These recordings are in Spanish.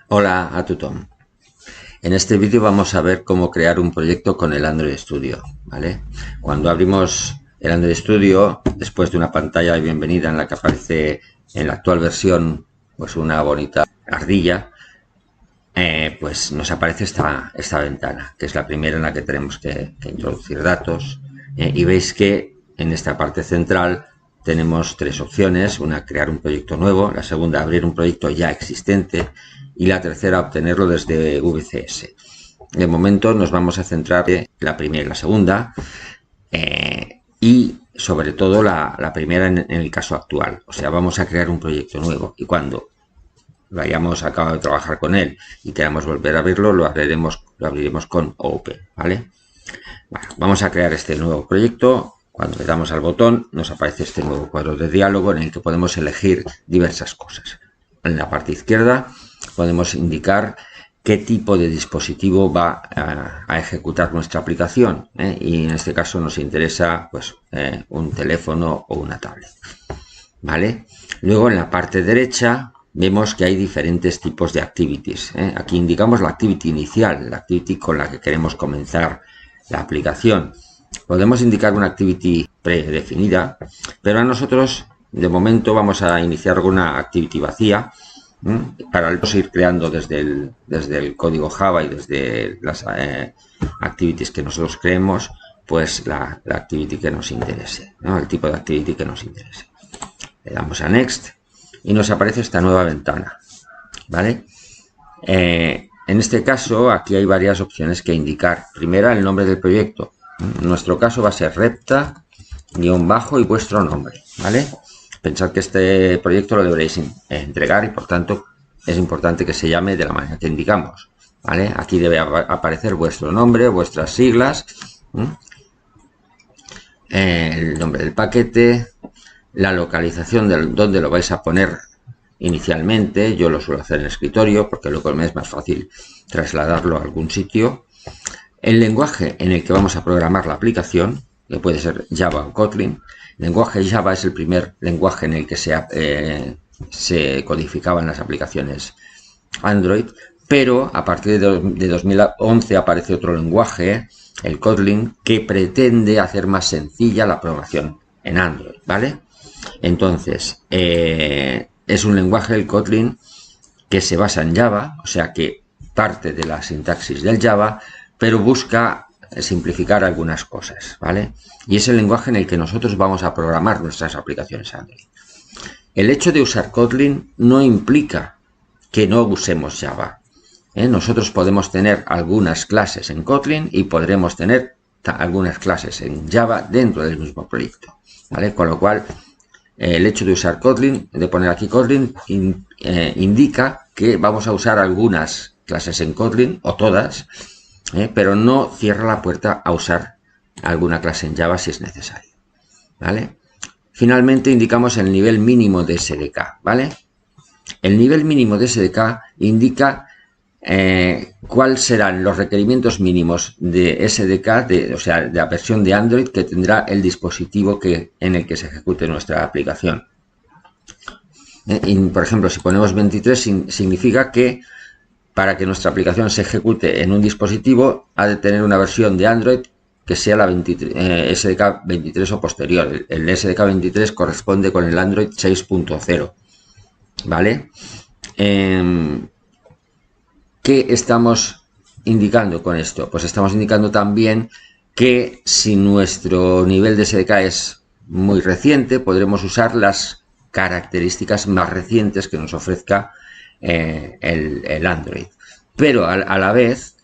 Hola a tothom. En este vídeo vamos a ver cómo crear un proyecto con el Android Studio, ¿vale? Cuando abrimos el Android Studio, después de una pantalla de bienvenida en la que aparece en la actual versión pues una bonita ardilla, pues nos aparece esta ventana, que es la primera en la que tenemos que introducir datos. Y veis que en esta parte central tenemos tres opciones: una, crear un proyecto nuevo; la segunda, abrir un proyecto ya existente; y la tercera, obtenerlo desde VCS. De momento nos vamos a centrar en la primera y la segunda, y sobre todo la primera en el caso actual. O sea, vamos a crear un proyecto nuevo, y cuando hayamos acabado de trabajar con él y queramos volver a abrirlo, lo abriremos con Open, ¿vale? Bueno, vamos a crear este nuevo proyecto. Cuando le damos al botón nos aparece este nuevo cuadro de diálogo en el que podemos elegir diversas cosas. En la parte izquierda podemos indicar qué tipo de dispositivo va a ejecutar nuestra aplicación, y en este caso nos interesa pues un teléfono o una tablet, ¿vale? Luego en la parte derecha vemos que hay diferentes tipos de activities. Aquí indicamos la activity inicial, la activity con la que queremos comenzar la aplicación. Podemos indicar una activity predefinida, pero a nosotros de momento vamos a iniciar una activity vacía, para ir creando desde el código Java y desde las activities que nosotros creemos, pues la activity que nos interese, ¿no? El tipo de activity que nos interese. Le damos a Next y nos aparece esta nueva ventana, ¿vale? En este caso, aquí hay varias opciones que indicar. Primera, el nombre del proyecto. En nuestro caso va a ser repta y vuestro nombre, ¿vale? Pensad que este proyecto lo deberéis entregar y por tanto es importante que se llame de la manera que indicamos, ¿vale? Aquí debe aparecer vuestro nombre, vuestras siglas, el nombre del paquete, la localización de donde lo vais a poner inicialmente. Yo lo suelo hacer en el escritorio porque luego me es más fácil trasladarlo a algún sitio. El lenguaje en el que vamos a programar la aplicación, que puede ser Java o Kotlin. El lenguaje Java es el primer lenguaje en el que se codificaban las aplicaciones Android, pero a partir de 2011 aparece otro lenguaje, el Kotlin, que pretende hacer más sencilla la programación en Android, ¿vale? Entonces, es un lenguaje, el Kotlin, que se basa en Java, o sea que parte de la sintaxis del Java, pero busca simplificar algunas cosas, ¿vale? Y es el lenguaje en el que nosotros vamos a programar nuestras aplicaciones Android. El hecho de usar Kotlin no implica que no usemos Java. Nosotros podemos tener algunas clases en Kotlin y podremos tener algunas clases en Java dentro del mismo proyecto, ¿vale? Con lo cual, el hecho de usar Kotlin, de poner aquí Kotlin, indica que vamos a usar algunas clases en Kotlin, o todas, pero no cierra la puerta a usar alguna clase en Java si es necesario, ¿vale? Finalmente indicamos el nivel mínimo de SDK, ¿vale? El nivel mínimo de SDK indica cuáles serán los requerimientos mínimos de SDK, o sea, de la versión de Android que tendrá el dispositivo en el que se ejecute nuestra aplicación. Por ejemplo, si ponemos 23, significa que para que nuestra aplicación se ejecute en un dispositivo ha de tener una versión de Android que sea la SDK 23 o posterior. El SDK 23 corresponde con el Android 6.0, ¿vale? ¿Qué estamos indicando con esto? Pues estamos indicando también que si nuestro nivel de SDK es muy reciente, podremos usar las características más recientes que nos ofrezca el Android. Pero a la vez,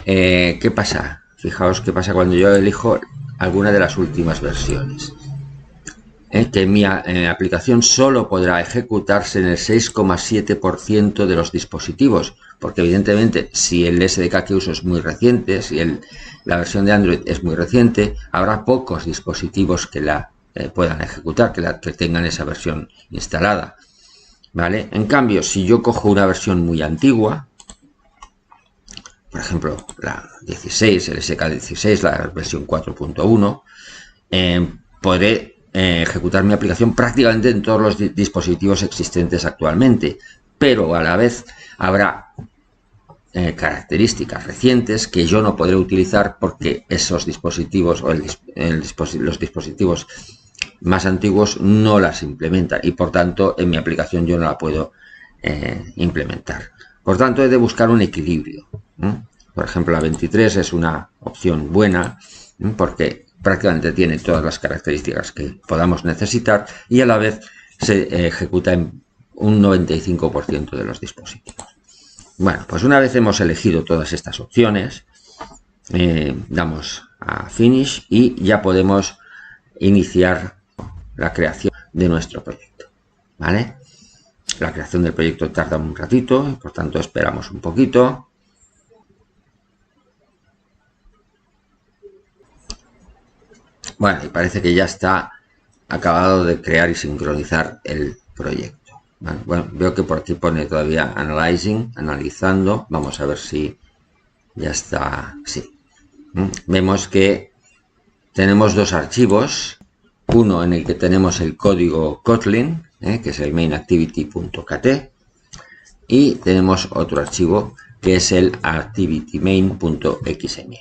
¿qué pasa? Fijaos qué pasa cuando yo elijo alguna de las últimas versiones. Que mi aplicación solo podrá ejecutarse en el 6,7% de los dispositivos, porque evidentemente si el SDK que uso es muy reciente, si la versión de Android es muy reciente, habrá pocos dispositivos que la puedan ejecutar, que tengan esa versión instalada, ¿vale? En cambio, si yo cojo una versión muy antigua, por ejemplo la 16, el SK16, la versión 4.1, podré ejecutar mi aplicación prácticamente en todos los dispositivos existentes actualmente, pero a la vez habrá características recientes que yo no podré utilizar porque esos dispositivos o los dispositivos más antiguos no las implementan y por tanto en mi aplicación yo no la puedo implementar. Por tanto he de buscar un equilibrio. Por ejemplo, la 23 es una opción buena porque prácticamente tiene todas las características que podamos necesitar y a la vez se ejecuta en un 95% de los dispositivos. Bueno, pues una vez hemos elegido todas estas opciones, damos a Finish y ya podemos iniciar la creación de nuestro proyecto, ¿vale? La creación del proyecto tarda un ratito y por tanto esperamos un poquito. Bueno, y parece que ya está acabado de crear y sincronizar el proyecto. Vale, bueno, veo que por aquí pone todavía Analyzing, analizando. Vamos a ver si ya está. Sí. Vemos que tenemos dos archivos. Uno en el que tenemos el código Kotlin, que es el mainActivity.kt, y tenemos otro archivo que es el activitymain.xml.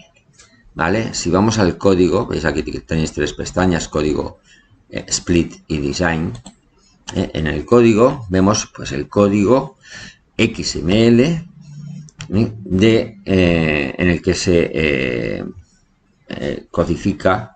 ¿Vale? Si vamos al código, veis aquí que tenéis tres pestañas, código, split y design. En el código vemos pues el código XML en el que se codifica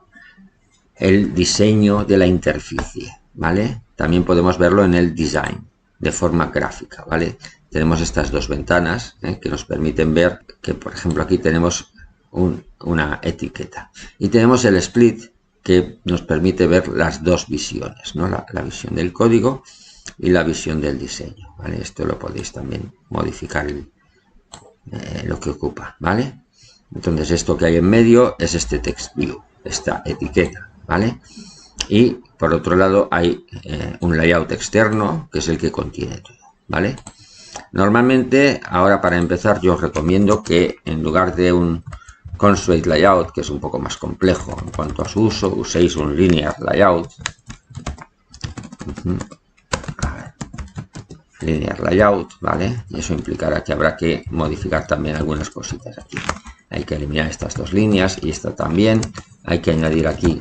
el diseño de la interficie, ¿vale? También podemos verlo en el design de forma gráfica, ¿vale? Tenemos estas dos ventanas que nos permiten ver que, por ejemplo, aquí tenemos una etiqueta y tenemos el split que nos permite ver las dos visiones, ¿no? La visión del código y la visión del diseño, ¿vale? Esto lo podéis también modificar lo que ocupa, ¿vale? Entonces esto que hay en medio es este text view, esta etiqueta, ¿vale? Y por otro lado hay un layout externo que es el que contiene todo, ¿vale? Normalmente ahora para empezar yo os recomiendo que en lugar de un constraint layout, que es un poco más complejo en cuanto a su uso, uséis un linear layout. Linear layout, ¿vale? Y eso implicará que habrá que modificar también algunas cositas aquí. Hay que eliminar estas dos líneas y esta también. Hay que añadir aquí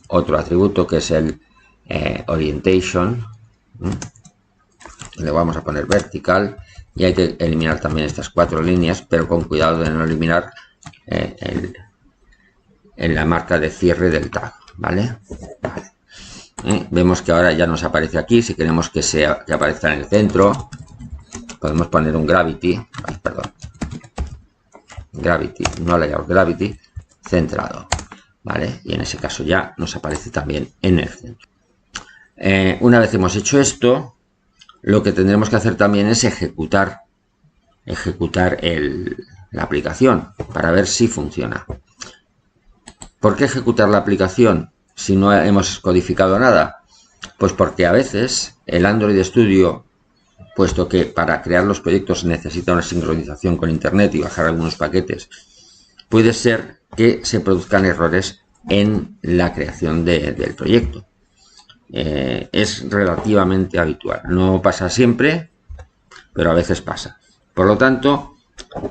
otro atributo que es el orientation. Le vamos a poner vertical y hay que eliminar también estas cuatro líneas, pero con cuidado de no eliminar en la marca de cierre del tag, ¿vale? Vale. Vemos que ahora ya nos aparece aquí. Si queremos que aparezca en el centro, podemos poner un gravity, gravity, no layout, gravity centrado, ¿vale? Y en ese caso ya nos aparece también en el centro. Una vez hemos hecho esto, lo que tendremos que hacer también es ejecutar la aplicación para ver si funciona. ¿Por qué ejecutar la aplicación si no hemos codificado nada? Pues porque a veces el Android Studio, puesto que para crear los proyectos necesita una sincronización con Internet y bajar algunos paquetes, puede ser que se produzcan errores en la creación del proyecto. Es relativamente habitual. No pasa siempre, pero a veces pasa. Por lo tanto,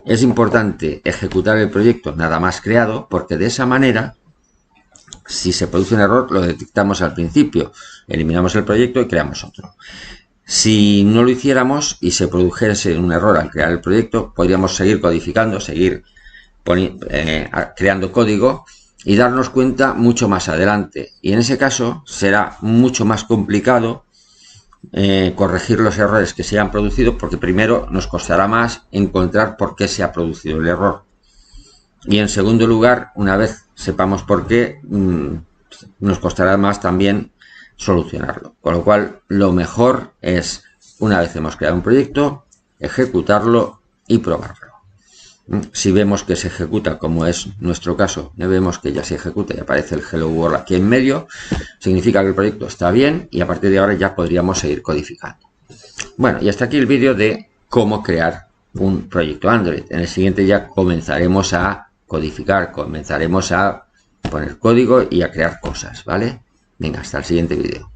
es importante ejecutar el proyecto nada más creado, porque de esa manera, si se produce un error, lo detectamos al principio, eliminamos el proyecto y creamos otro. Si no lo hiciéramos y se produjese un error al crear el proyecto, podríamos seguir codificando, seguir creando código y darnos cuenta mucho más adelante. Y en ese caso será mucho más complicado corregir los errores que se hayan producido, porque primero nos costará más encontrar por qué se ha producido el error y en segundo lugar, una vez sepamos por qué, nos costará más también solucionarlo, con lo cual lo mejor es, una vez hemos creado un proyecto, ejecutarlo y probarlo. Si vemos que se ejecuta, como es nuestro caso, vemos que ya se ejecuta y aparece el Hello World aquí en medio, significa que el proyecto está bien y a partir de ahora ya podríamos seguir codificando. Bueno, y hasta aquí el vídeo de cómo crear un proyecto Android. En el siguiente ya comenzaremos a codificar, comenzaremos a poner código y a crear cosas, ¿vale? Venga, hasta el siguiente vídeo.